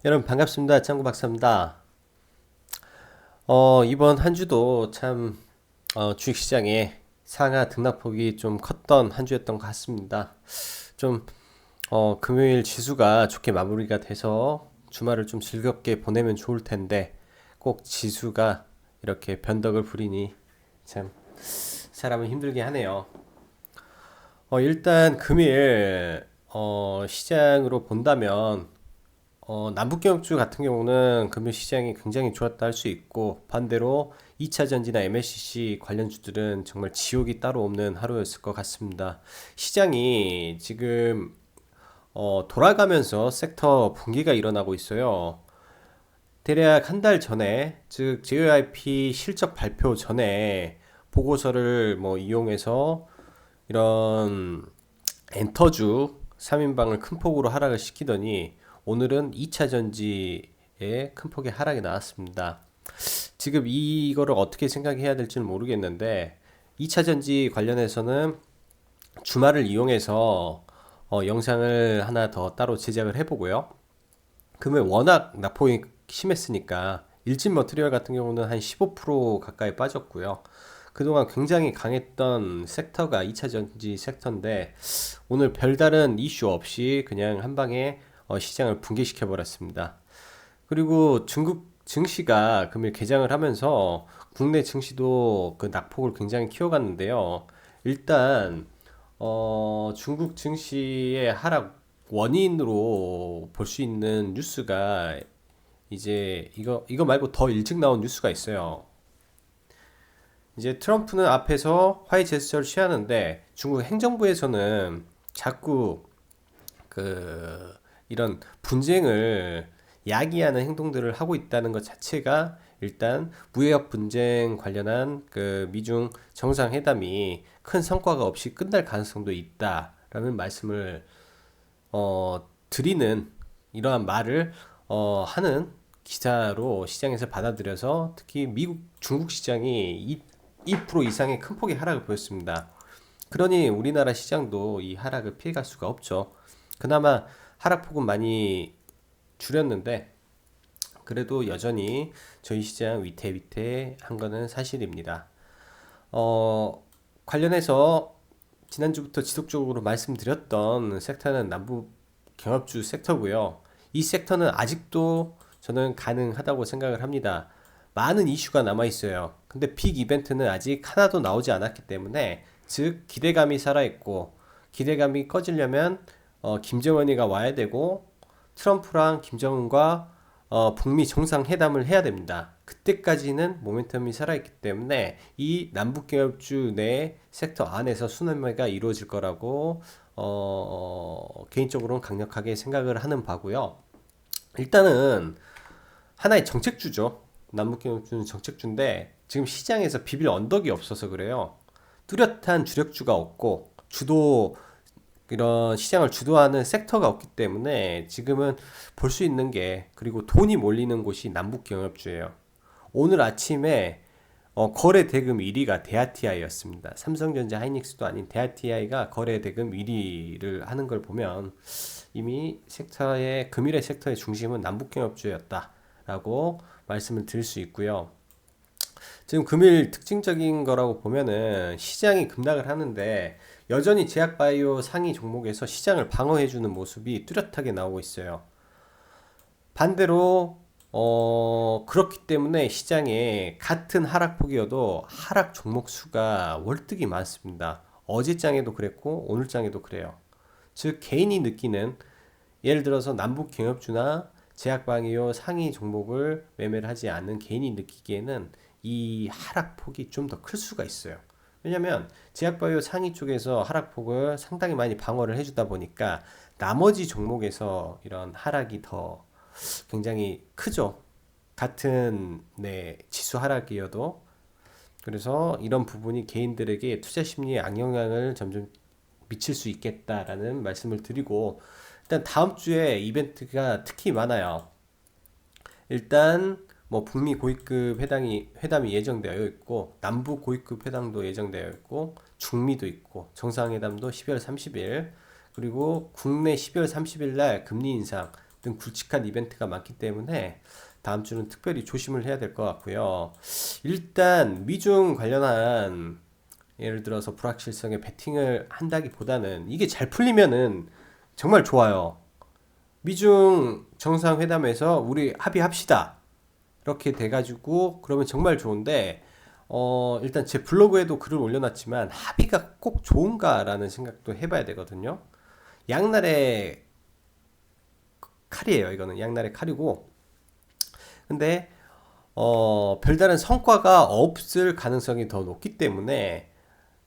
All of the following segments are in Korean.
여러분 반갑습니다. 짱구 박사입니다. 이번 한 주도 참 주식시장에 상하 등락폭이 좀 컸던 한 주였던 것 같습니다. 좀 금요일 지수가 좋게 마무리가 돼서 주말을 좀 즐겁게 보내면 좋을 텐데 꼭 지수가 이렇게 변덕을 부리니 참 사람은 힘들게 하네요. 일단 금일 시장으로 본다면 남북경주 같은 경우는 금융 시장이 굉장히 좋았다 할 수 있고 반대로 2차전지나 MLCC 관련주들은 정말 지옥이 따로 없는 하루였을 것 같습니다. 시장이 지금 돌아가면서 섹터 붕괴가 일어나고 있어요. 대략 한 달 전에, 즉 JYP 실적 발표 전에 보고서를 뭐 이용해서 이런 엔터주 3인방을 큰 폭으로 하락을 시키더니 오늘은 2차 전지에 큰 폭의 하락이 나왔습니다. 지금 이거를 어떻게 생각해야 될지는 모르겠는데 2차 전지 관련해서는 주말을 이용해서 영상을 하나 더 따로 제작을 해보고요. 그러면 워낙 낙폭이 심했으니까 일진 머티리얼 같은 경우는 한 15% 가까이 빠졌고요. 그동안 굉장히 강했던 섹터가 2차 전지 섹터인데 오늘 별다른 이슈 없이 그냥 한 방에 시장을 붕괴시켜 버렸습니다. 그리고 중국 증시가 금일 개장을 하면서 국내 증시도 그 낙폭을 굉장히 키워갔는데요. 일단 중국 증시의 하락 원인으로 볼 수 있는 뉴스가 이제 이거 말고 더 일찍 나온 뉴스가 있어요. 이제 트럼프는 앞에서 화해 제스처를 취하는데 중국 행정부에서는 자꾸 그 이런 분쟁을 야기하는 행동들을 하고 있다는 것 자체가 일단 무역 분쟁 관련한 그 미중 정상회담이 큰 성과가 없이 끝날 가능성도 있다라는 말씀을 드리는 이러한 말을 하는 기사로 시장에서 받아들여서 특히 미국 중국 시장이 2% 이상의 큰 폭의 하락을 보였습니다. 그러니 우리나라 시장도 이 하락을 피해갈 수가 없죠. 그나마 하락폭은 많이 줄였는데 그래도 여전히 저희 시장 위태위태한 거는 사실입니다. 관련해서 지난주부터 지속적으로 말씀드렸던 섹터는 남북 경합주 섹터고요. 이 섹터는 아직도 저는 가능하다고 생각을 합니다. 많은 이슈가 남아 있어요. 근데 빅 이벤트는 아직 하나도 나오지 않았기 때문에 즉 기대감이 살아있고 기대감이 꺼지려면 김정은이가 와야 되고 트럼프랑 김정은과 북미 정상회담을 해야 됩니다. 그때까지는 모멘텀이 살아있기 때문에 이 남북경협주 내 섹터 안에서 순환매가 이루어질 거라고 개인적으로는 강력하게 생각을 하는 바고요. 일단은 하나의 정책주죠. 남북경협주는 정책주인데 지금 시장에서 비빌 언덕이 없어서 그래요. 뚜렷한 주력주가 없고 주도 이런 시장을 주도하는 섹터가 없기 때문에 지금은 볼 수 있는 게 그리고 돈이 몰리는 곳이 남북경협주예요. 오늘 아침에 거래 대금 1위가 대아티아이였습니다. 삼성전자 하이닉스도 아닌 대아티아이가 거래 대금 1위를 하는 걸 보면 이미 섹터의 금일의 섹터의 중심은 남북경협주였다라고 말씀을 드릴 수 있고요. 지금 금일 특징적인 거라고 보면은 시장이 급락을 하는데 여전히 제약바이오 상위 종목에서 시장을 방어해주는 모습이 뚜렷하게 나오고 있어요. 반대로 그렇기 때문에 시장에 같은 하락폭이어도 하락 종목 수가 월등히 많습니다. 어제 장에도 그랬고 오늘 장에도 그래요. 즉 개인이 느끼는 예를 들어서 남북 경협주나 제약바이오 상위 종목을 매매를 하지 않는 개인이 느끼기에는 이 하락폭이 좀 더 클 수가 있어요. 왜냐면 제약바이오 상위 쪽에서 하락폭을 상당히 많이 방어를 해주다 보니까 나머지 종목에서 이런 하락이 더 굉장히 크죠. 같은 네, 지수 하락이어도 그래서 이런 부분이 개인들에게 투자 심리에 악영향을 점점 미칠 수 있겠다라는 말씀을 드리고 일단 다음 주에 이벤트가 특히 많아요. 일단 뭐 북미 고위급 회담이 예정되어 있고 남북 고위급 회담도 예정되어 있고 중미도 있고 정상회담도 12월 30일 그리고 국내 12월 30일 날 금리 인상 등 굵직한 이벤트가 많기 때문에 다음 주는 특별히 조심을 해야 될 것 같고요. 일단 미중 관련한 예를 들어서 불확실성의 베팅을 한다기보다는 이게 잘 풀리면은 정말 좋아요. 미중 정상회담에서 우리 합의합시다. 이렇게 돼가지고 그러면 정말 좋은데 일단 제 블로그에도 글을 올려놨지만 합의가 꼭 좋은가라는 생각도 해봐야 되거든요. 양날의 칼이에요. 이거는 양날의 칼이고 근데 별다른 성과가 없을 가능성이 더 높기 때문에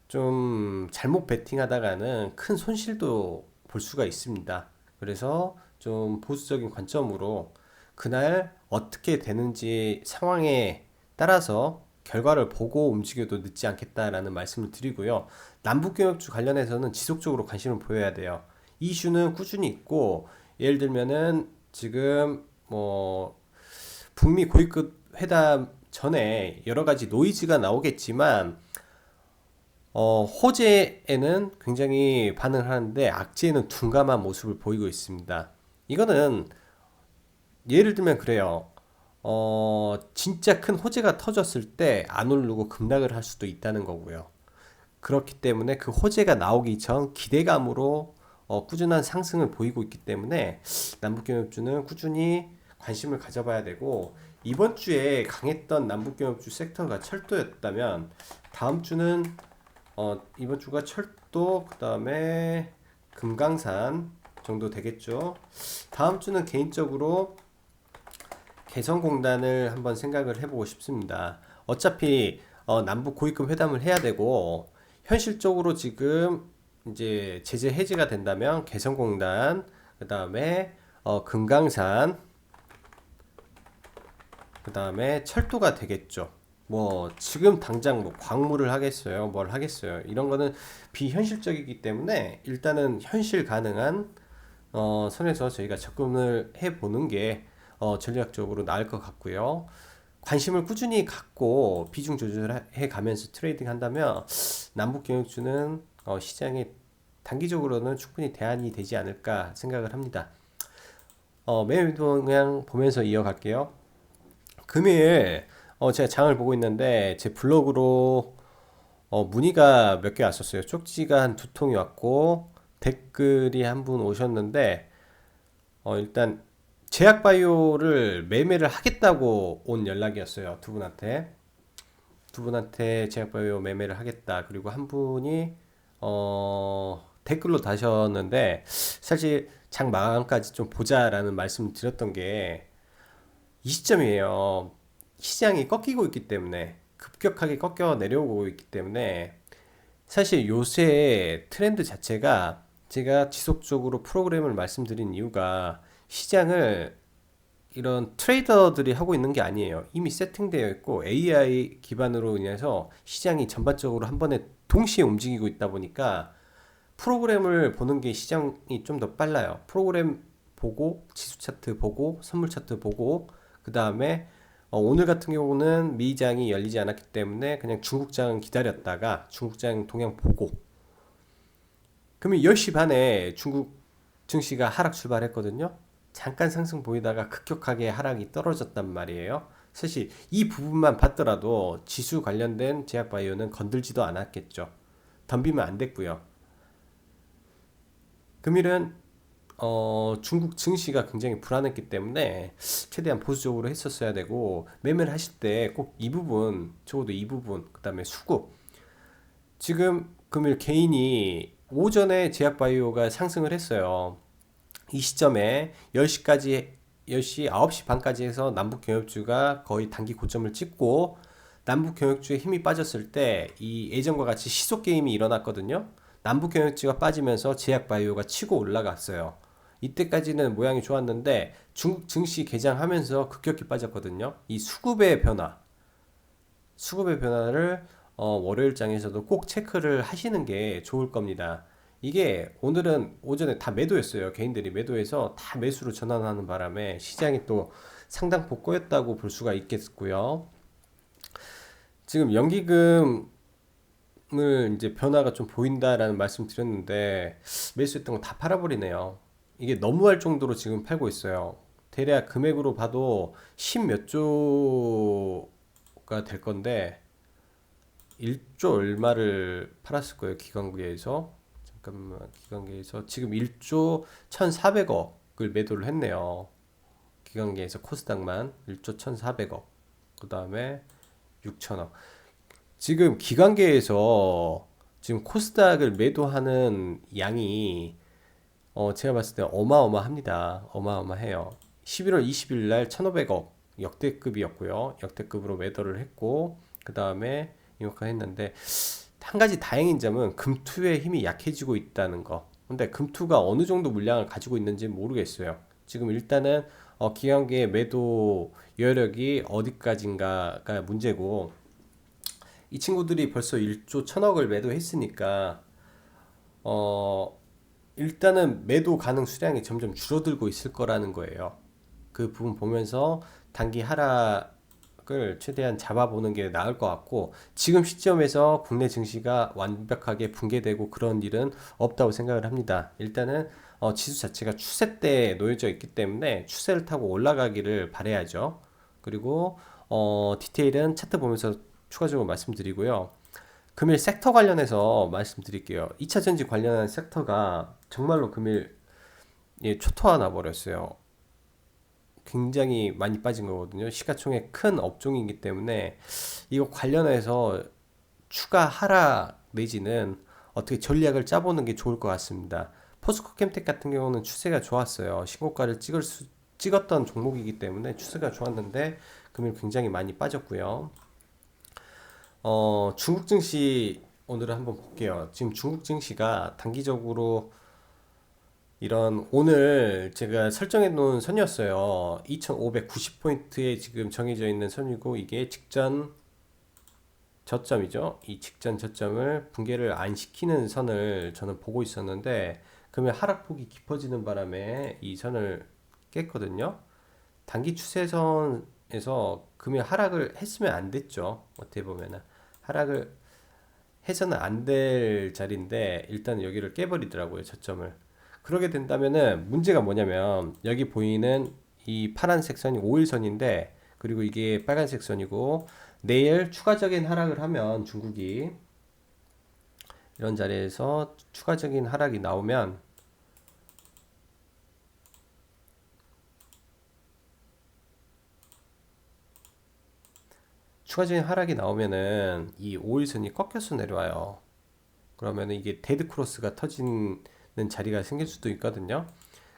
좀 잘못 베팅하다가는 큰 손실도 볼 수가 있습니다. 그래서 좀 보수적인 관점으로 그날 어떻게 되는지 상황에 따라서 결과를 보고 움직여도 늦지 않겠다라는 말씀을 드리고요. 남북경협주 관련해서는 지속적으로 관심을 보여야 돼요. 이슈는 꾸준히 있고 예를 들면은 지금 뭐 북미 고위급 회담 전에 여러 가지 노이즈가 나오겠지만 호재에는 굉장히 반응을 하는데 악재에는 둔감한 모습을 보이고 있습니다. 이거는 예를 들면 그래요. 진짜 큰 호재가 터졌을 때 안 오르고 급락을 할 수도 있다는 거고요. 그렇기 때문에 그 호재가 나오기 전 기대감으로 꾸준한 상승을 보이고 있기 때문에 남북경협주는 꾸준히 관심을 가져봐야 되고 이번 주에 강했던 남북경협주 섹터가 철도였다면 다음 주는 이번 주가 철도 그 다음에 금강산 정도 되겠죠. 다음 주는 개인적으로 개성공단을 한번 생각을 해보고 싶습니다. 어차피 남북 고위급 회담을 해야 되고 현실적으로 지금 이제 제재 해제가 된다면 개성공단 그 다음에 금강산 그 다음에 철도가 되겠죠. 뭐 지금 당장 뭐 광물을 하겠어요, 뭘 하겠어요. 이런 거는 비현실적이기 때문에 일단은 현실 가능한 선에서 저희가 접근을 해보는 게 전략적으로 나을 것 같고요. 관심을 꾸준히 갖고 비중 조절해 가면서 트레이딩 한다면 남북 경영주는 시장에 단기적으로는 충분히 대안이 되지 않을까 생각을 합니다. 매매 동향 보면서 이어갈게요. 금일 제가 장을 보고 있는데 제 블로그로 문의가 몇 개 왔었어요. 쪽지가 한 두 통이 왔고 댓글이 한 분 오셨는데 일단 제약바이오를 매매를 하겠다고 온 연락이었어요. 두 분한테 제약바이오 매매를 하겠다. 그리고 한 분이 댓글로 다셨는데 사실 장 마감까지 좀 보자라는 말씀을 드렸던 게 이 시점이에요. 시장이 꺾이고 있기 때문에 급격하게 꺾여 내려오고 있기 때문에 사실 요새 트렌드 자체가 제가 지속적으로 프로그램을 말씀드린 이유가 시장을 이런 트레이더들이 하고 있는 게 아니에요. 이미 세팅되어 있고 AI 기반으로 인해서 시장이 전반적으로 한 번에 동시에 움직이고 있다 보니까 프로그램을 보는 게 시장이 좀 더 빨라요. 프로그램 보고 지수 차트 보고 선물 차트 보고 그 다음에 오늘 같은 경우는 미장이 열리지 않았기 때문에 그냥 중국장 기다렸다가 중국장 동향 보고 그러면 10시 반에 중국 증시가 하락 출발했거든요. 잠깐 상승 보이다가 급격하게 하락이 떨어졌단 말이에요. 사실 이 부분만 봤더라도 지수 관련된 제약바이오는 건들지도 않았겠죠. 덤비면 안 됐고요. 금일은 중국 증시가 굉장히 불안했기 때문에 최대한 보수적으로 했었어야 되고 매매를 하실 때 꼭 이 부분 적어도 이 부분 그 다음에 수급 지금 금일 개인이 오전에 제약바이오가 상승을 했어요. 이 시점에 10시까지 10시 9시 반까지 해서 남북경협주가 거의 단기 고점을 찍고 남북경협주에 힘이 빠졌을 때 이 예전과 같이 시속 게임이 일어났거든요. 남북경협주가 빠지면서 제약바이오가 치고 올라갔어요. 이때까지는 모양이 좋았는데 중국 증시 개장하면서 급격히 빠졌거든요. 이 수급의 변화를 월요일장에서도 꼭 체크를 하시는 게 좋을 겁니다. 이게 오늘은 오전에 다 매도했어요. 개인들이 매도해서 다 매수로 전환하는 바람에 시장이 또 상당폭 꼬였다고 볼 수가 있겠고요. 지금 연기금을 이제 변화가 좀 보인다라는 말씀 드렸는데 매수했던 거 다 팔아버리네요. 이게 너무할 정도로 지금 팔고 있어요. 대략 금액으로 봐도 10 몇 조가 될 건데 1조 얼마를 팔았을 거예요. 기관계에서. 잠깐만, 기관계에서 지금 1조 1,400억을 매도를 했네요. 기관계에서 코스닥만 1조 1,400억. 그 다음에 6천억. 지금 기관계에서 지금 코스닥을 매도하는 양이 제가 봤을 때 어마어마합니다. 어마어마해요. 11월 20일 날 1,500억 역대급이었고요. 역대급으로 매도를 했고 그 다음에 이만큼 했는데 한 가지 다행인 점은 금투의 힘이 약해지고 있다는 거. 근데 금투가 어느 정도 물량을 가지고 있는지 모르겠어요. 지금 일단은 기관계의 매도 여력이 어디까지인가가 문제고 이 친구들이 벌써 1조 1,000억을 매도했으니까 어 일단은 매도 가능 수량이 점점 줄어들고 있을 거라는 거예요. 그 부분 보면서 단기 하락을 최대한 잡아보는 게 나을 것 같고 지금 시점에서 국내 증시가 완벽하게 붕괴되고 그런 일은 없다고 생각을 합니다. 일단은 지수 자체가 추세대에 놓여져 있기 때문에 추세를 타고 올라가기를 바라야죠. 그리고 디테일은 차트 보면서 추가적으로 말씀드리고요. 금일 섹터 관련해서 말씀드릴게요. 2차 전지 관련한 섹터가 정말로 금일 초토화 나버렸어요. 굉장히 많이 빠진 거거든요. 시가총액 큰 업종이기 때문에 이거 관련해서 추가 하락 내지는 어떻게 전략을 짜보는 게 좋을 것 같습니다. 포스코 캠텍 같은 경우는 추세가 좋았어요. 신고가를 찍었던 종목이기 때문에 추세가 좋았는데 금일 굉장히 많이 빠졌고요. 중국 증시 오늘은 한번 볼게요. 지금 중국 증시가 단기적으로 이런 오늘 제가 설정해 놓은 선이었어요. 2590포인트에 지금 정해져 있는 선이고 이게 직전 저점이죠. 이 직전 저점을 붕괴를 안 시키는 선을 저는 보고 있었는데 그러면 하락폭이 깊어지는 바람에 이 선을 깼거든요. 단기 추세선에서 금일 하락을 했으면 안 됐죠. 어떻게 보면은 하락을 해서는 안 될 자리인데 일단 여기를 깨버리더라고요. 저점을. 그러게 된다면은 문제가 뭐냐면 여기 보이는 이 파란색 선이 5일선인데 그리고 이게 빨간색 선이고 내일 추가적인 하락을 하면 중국이 이런 자리에서 추가적인 하락이 나오면 추가적인 하락이 나오면은 이 5일선이 꺾여서 내려와요. 그러면은 이게 데드 크로스가 터지는 자리가 생길 수도 있거든요.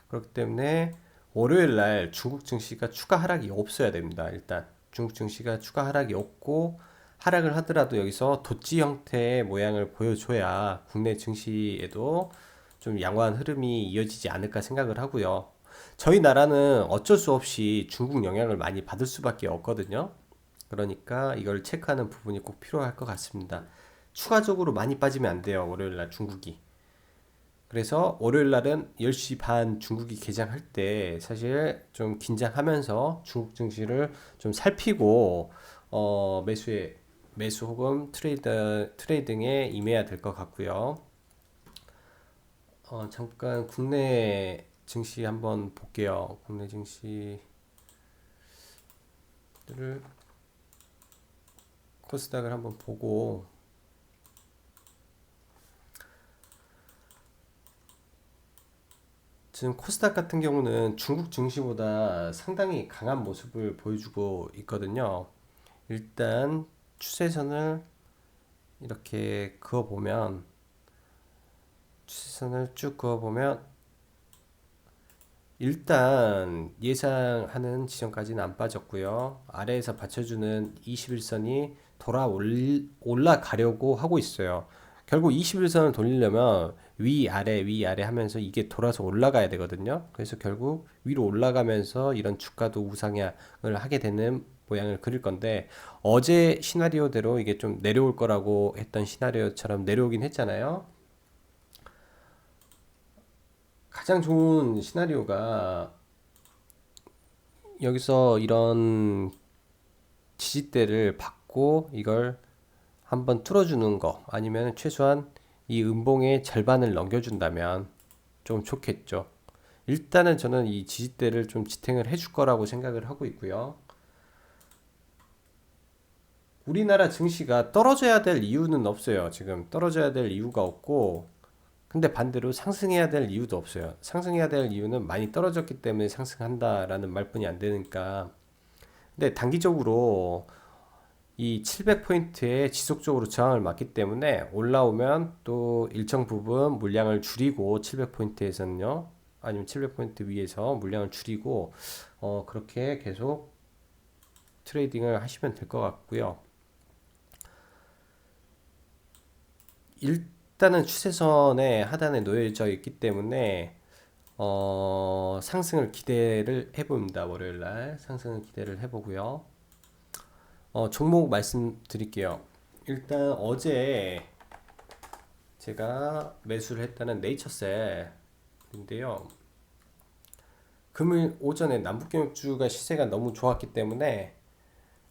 그렇기 때문에 월요일 날 중국 증시가 추가 하락이 없어야 됩니다. 일단 중국 증시가 추가 하락이 없고 하락을 하더라도 여기서 도치 형태의 모양을 보여줘야 국내 증시에도 좀 양호한 흐름이 이어지지 않을까 생각을 하고요. 저희 나라는 어쩔 수 없이 중국 영향을 많이 받을 수밖에 없거든요. 그러니까 이걸 체크하는 부분이 꼭 필요할 것 같습니다. 추가적으로 많이 빠지면 안 돼요. 월요일 날 중국이. 그래서 월요일 날은 10시 반 중국이 개장할 때 사실 좀 긴장하면서 중국 증시를 좀 살피고 매수 혹은 트레이딩에 임해야 될 것 같고요. 잠깐 국내 증시 한번 볼게요. 국내 증시를 코스닥을 한번 보고 지금 코스닥 같은 경우는 중국 증시보다 상당히 강한 모습을 보여주고 있거든요. 일단 추세선을 이렇게 그어보면 추세선을 쭉 그어보면 일단 예상하는 지점까지는 안 빠졌고요. 아래에서 받쳐주는 21선이 올라가려고 하고 있어요. 결국 21선을 돌리려면 위아래 하면서 이게 돌아서 올라가야 되거든요. 그래서 결국 위로 올라가면서 이런 주가도 우상향을 하게 되는 모양을 그릴 건데 어제 시나리오대로 이게 좀 내려올 거라고 했던 시나리오처럼 내려오긴 했잖아요. 가장 좋은 시나리오가 여기서 이런 지지대를 받고 이걸 한번 뚫어주는 거 아니면 최소한 이 음봉의 절반을 넘겨준다면 좀 좋겠죠. 일단은 저는 이 지지대를 좀 지탱을 해줄 거라고 생각을 하고 있고요. 우리나라 증시가 떨어져야 될 이유는 없어요. 지금 떨어져야 될 이유가 없고, 근데 반대로 상승해야 될 이유도 없어요. 상승해야 될 이유는 많이 떨어졌기 때문에 상승한다라는 말뿐이 안 되니까. 근데 단기적으로 이 700포인트에 지속적으로 저항을 맞기 때문에 올라오면 또 일정 부분 물량을 줄이고 700포인트에서는요. 아니면 700포인트 위에서 물량을 줄이고 그렇게 계속 트레이딩을 하시면 될 것 같고요. 일단은 추세선의 하단에 놓여져 있기 때문에 상승을 기대를 해봅니다. 월요일날 상승을 기대를 해보고요. 종목 말씀드릴게요. 일단 어제 제가 매수를 했다는 네이처셀인데요. 금요일 오전에 남북경주가 시세가 너무 좋았기 때문에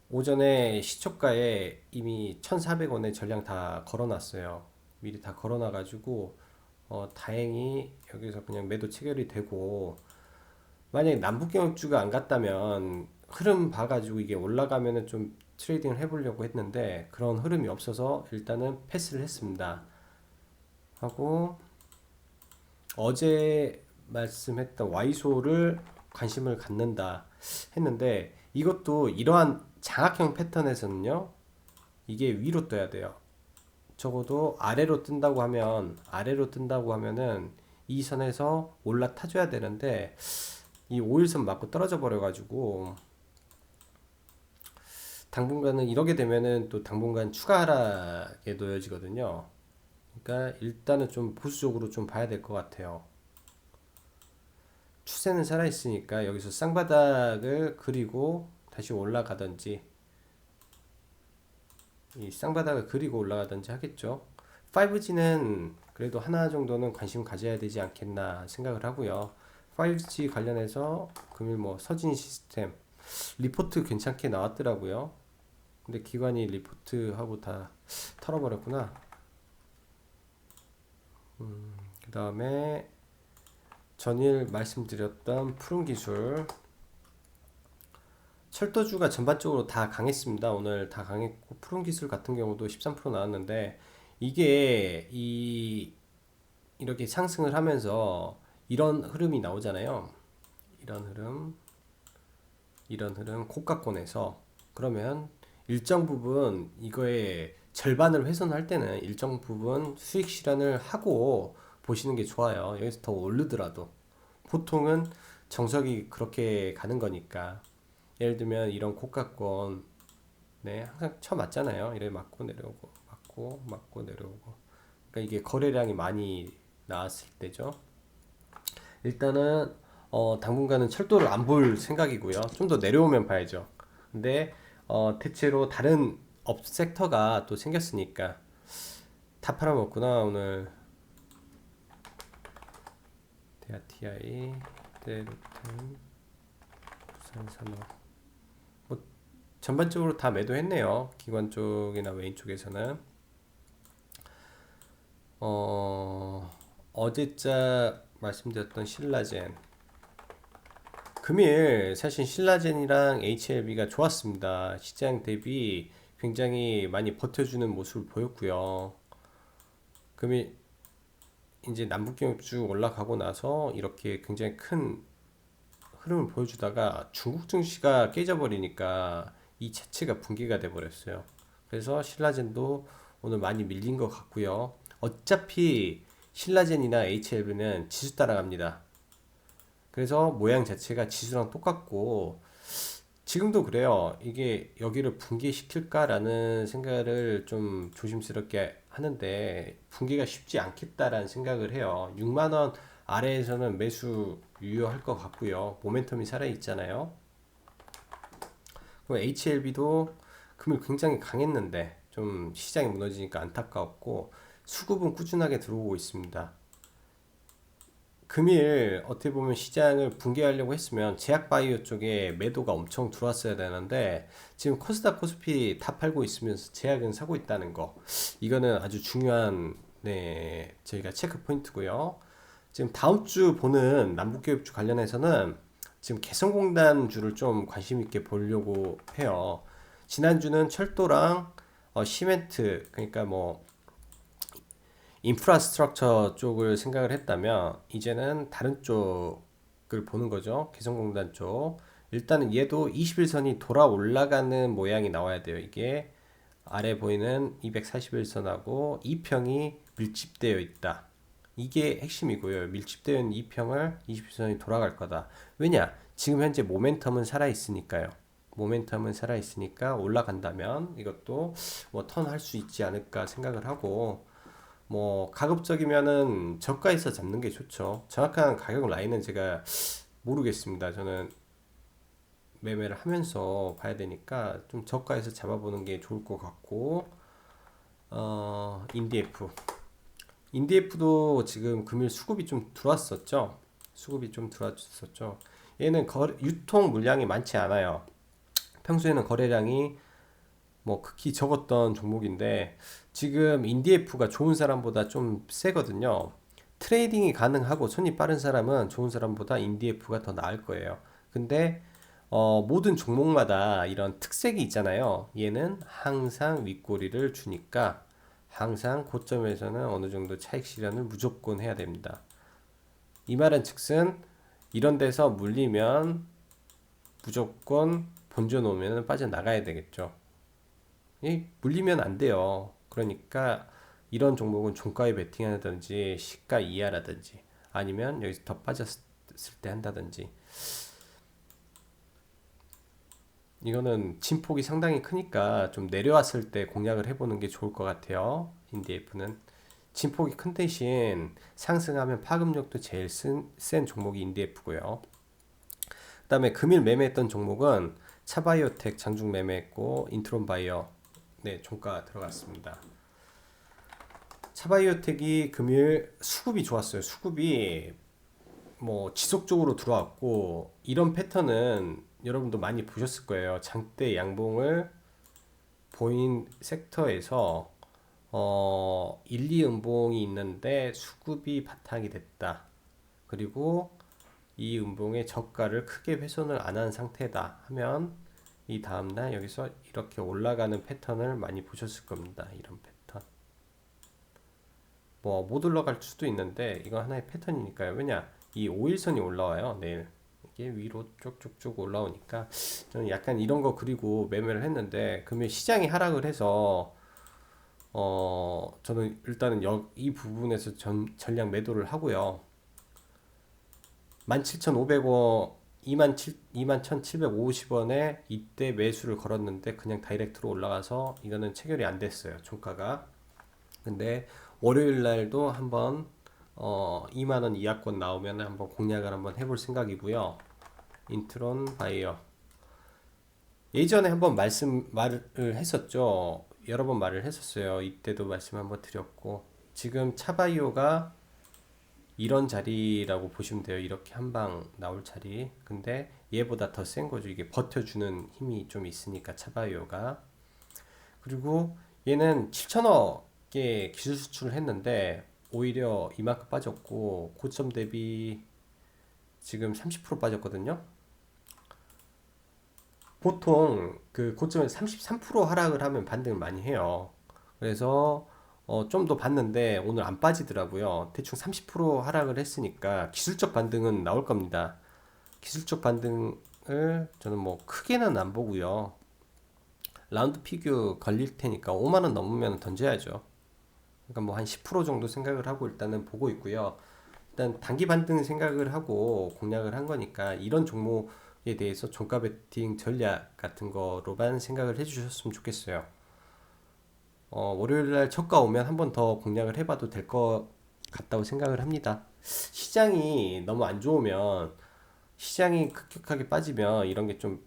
오전에 시초가에 이미 1,400원에 전량 다 걸어놨어요. 미리 다 걸어놔가지고 다행히 여기서 그냥 매도 체결이 되고, 만약에 남북경주가 안 갔다면 흐름 봐가지고 이게 올라가면은 좀 트레이딩을 해보려고 했는데 그런 흐름이 없어서 일단은 패스를 했습니다. 하고 어제 말씀했던 와이소를 관심을 갖는다 했는데, 이것도 이러한 장악형 패턴에서는요 이게 위로 떠야 돼요. 적어도 아래로 뜬다고 하면은 이 선에서 올라타줘야 되는데 이 5일선 맞고 떨어져 버려 가지고 당분간은 이러게 되면은 또 당분간 추가 하락에 놓여지거든요. 그러니까 일단은 좀 보수적으로 좀 봐야 될 것 같아요. 추세는 살아 있으니까 여기서 쌍바닥을 그리고 다시 올라가든지, 이 쌍바닥을 그리고 올라가든지 하겠죠. 5G는 그래도 하나 정도는 관심 가져야 되지 않겠나 생각을 하고요. 5G 관련해서 금일 뭐 서진 시스템 리포트 괜찮게 나왔더라고요. 근데 기관이 리포트하고 다 털어버렸구나. 그 다음에 전일 말씀드렸던 푸른 기술, 철도주가 전반적으로 다 강했습니다. 오늘 다 강했고 푸른 기술 같은 경우도 13% 나왔는데, 이게 이렇게 상승을 하면서 이런 흐름이 나오잖아요. 이런 흐름, 이런 흐름 고가권에서, 그러면 일정 부분 이거의 절반을 훼손할 때는 일정 부분 수익 실현을 하고 보시는 게 좋아요. 여기서 더 오르더라도 보통은 정석이 그렇게 가는 거니까. 예를 들면 이런 고가권, 네, 항상 쳐맞잖아요. 이래 맞고 내려오고 맞고 내려오고. 그러니까 이게 거래량이 많이 나왔을 때죠. 일단은 당분간은 철도를 안 볼 생각이고요. 좀 더 내려오면 봐야죠. 근데 대체로 다른 업 섹터가 또 생겼으니까. 다 팔아먹구나 오늘. 대하 TI, 대루텐, 부산산업. 뭐 전반적으로 다 매도했네요. 기관 쪽이나 메인 쪽에서는. 어제자 말씀드렸던 신라젠, 금일 사실 신라젠이랑 HLB가 좋았습니다. 시장 대비 굉장히 많이 버텨주는 모습을 보였고요. 금일 이제 남북경협 쭉 올라가고 나서 이렇게 굉장히 큰 흐름을 보여주다가 중국 증시가 깨져버리니까 이 자체가 붕괴가 돼버렸어요. 그래서 신라젠도 오늘 많이 밀린 것 같고요. 어차피 신라젠이나 HLB는 지수 따라갑니다. 그래서 모양 자체가 지수랑 똑같고 지금도 그래요. 이게 여기를 붕괴시킬까라는 생각을 좀 조심스럽게 하는데 붕괴가 쉽지 않겠다라는 생각을 해요. 6만원 아래에서는 매수 유효할 것 같고요. 모멘텀이 살아있잖아요. 그럼 HLB도 금일 굉장히 강했는데 좀 시장이 무너지니까 안타까웠고 수급은 꾸준하게 들어오고 있습니다. 금일 어떻게 보면 시장을 붕괴하려고 했으면 제약바이오 쪽에 매도가 엄청 들어왔어야 되는데 지금 코스닥 코스피 다 팔고 있으면서 제약은 사고 있다는 거, 이거는 아주 중요한, 네, 저희가 체크 포인트고요. 지금 다음 주 보는 남북교육주 관련해서는 지금 개성공단주를 좀 관심 있게 보려고 해요. 지난주는 철도랑 시멘트, 그러니까 뭐 인프라스트럭처 쪽을 생각을 했다면 이제는 다른 쪽을 보는 거죠. 개성공단 쪽. 일단은 얘도 21선이 돌아 올라가는 모양이 나와야 돼요. 이게 아래 보이는 241선하고 2평이 밀집되어 있다. 이게 핵심이고요. 밀집되어 있는 2평을 21선이 돌아갈 거다. 왜냐? 지금 현재 모멘텀은 살아 있으니까요. 모멘텀은 살아 있으니까 올라간다면 이것도 뭐 턴할 수 있지 않을까 생각을 하고, 뭐 가급적이면은 저가에서 잡는 게 좋죠. 정확한 가격 라인은 제가 모르겠습니다. 저는 매매를 하면서 봐야 되니까 좀 저가에서 잡아보는 게 좋을 것 같고, 인디에프. 인디에프도 지금 금일 수급이 좀 들어왔었죠. 수급이 좀 들어왔었죠. 얘는 유통 물량이 많지 않아요. 평소에는 거래량이 뭐 극히 적었던 종목인데 지금 인디에프가 좋은 사람보다 좀 세거든요. 트레이딩이 가능하고 손이 빠른 사람은 좋은 사람보다 인디에프가 더 나을 거예요. 근데 모든 종목마다 이런 특색이 있잖아요. 얘는 항상 윗꼬리를 주니까 항상 고점에서는 어느 정도 차익 실현을 무조건 해야 됩니다. 이 말은 즉슨 이런 데서 물리면 무조건 본전 오면 빠져나가야 되겠죠. 물리면 안 돼요. 그러니까 이런 종목은 종가에 베팅하든지 시가 이하라든지 아니면 여기서 더 빠졌을 때 한다든지, 이거는 진폭이 상당히 크니까 좀 내려왔을 때 공략을 해보는 게 좋을 것 같아요. 인디에프는 진폭이 큰 대신 상승하면 파급력도 제일 센 종목이 인디에프고요. 그 다음에 금일 매매했던 종목은 차바이오텍 장중 매매했고 인트론바이오, 네, 종가 들어갔습니다. 차바이오텍이 금일 수급이 좋았어요. 수급이 뭐 지속적으로 들어왔고, 이런 패턴은 여러분도 많이 보셨을 거예요. 장대 양봉을 보인 섹터에서 1, 2음봉이 있는데 수급이 바탕이 됐다. 그리고 이 음봉의 저가를 크게 훼손을 안 한 상태다 하면 이 다음날 여기서 이렇게 올라가는 패턴을 많이 보셨을 겁니다. 이런 패턴. 뭐 못 올라갈 수도 있는데 이건 하나의 패턴이니까요. 왜냐? 이 5일선이 올라와요. 내일. 이게 위로 쭉쭉쭉 올라오니까 저는 약간 이런 거 그리고 매매를 했는데 금일 시장이 하락을 해서 저는 일단은 이 부분에서 전량 매도를 하고요. 17,500원, 21,750원에 이때 매수를 걸었는데 그냥 다이렉트로 올라가서 이거는 체결이 안 됐어요. 종가가. 근데 월요일 날도 한번 2만 원 이하권 나오면 한번 공략을 한번 해볼 생각이고요. 인트론 바이어. 예전에 한번 말을 했었죠. 여러 번 말을 했었어요. 이때도 말씀 한번 드렸고, 지금 차바이오가 이런 자리라고 보시면 돼요. 이렇게 한 방 나올 자리. 근데 얘보다 더 센 거죠. 이게 버텨주는 힘이 좀 있으니까 차바이오가. 그리고 얘는 7천억의 기술 수출을 했는데 오히려 이만큼 빠졌고 고점 대비 지금 30% 빠졌거든요. 보통 그 고점에서 33% 하락을 하면 반등을 많이 해요. 그래서 좀 더 봤는데 오늘 안 빠지더라고요. 대충 30% 하락을 했으니까 기술적 반등은 나올 겁니다. 기술적 반등을 저는 뭐 크게는 안 보고요. 라운드 피규어 걸릴 테니까 5만 원 넘으면 던져야죠. 그러니까 뭐 한 10% 정도 생각을 하고 일단은 보고 있고요. 일단 단기 반등 생각을 하고 공략을 한 거니까 이런 종목에 대해서 종가 베팅 전략 같은 거로만 생각을 해주셨으면 좋겠어요. 월요일 날 저가 오면 한 번 더 공략을 해봐도 될 것 같다고 생각을 합니다. 시장이 너무 안 좋으면, 시장이 급격하게 빠지면 이런 게 좀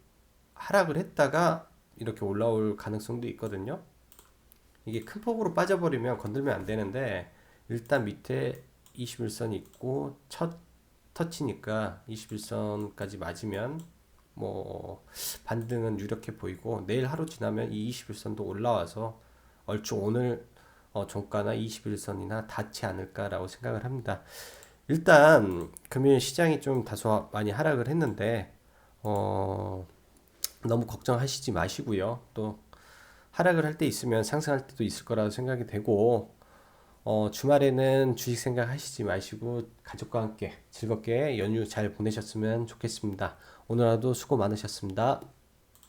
하락을 했다가 이렇게 올라올 가능성도 있거든요. 이게 큰 폭으로 빠져버리면 건들면 안 되는데 일단 밑에 21선이 있고 첫 터치니까 21선까지 맞으면 뭐 반등은 유력해 보이고, 내일 하루 지나면 이 21선도 올라와서 얼추 오늘 종가나 21선이나 닿지 않을까라고 생각을 합니다. 일단 금일 시장이 좀 다소 많이 하락을 했는데 어, 너무 걱정하시지 마시고요. 또 하락을 할 때 있으면 상승할 때도 있을 거라고 생각이 되고 주말에는 주식 생각하시지 마시고 가족과 함께 즐겁게 연휴 잘 보내셨으면 좋겠습니다. 오늘 하루도 수고 많으셨습니다.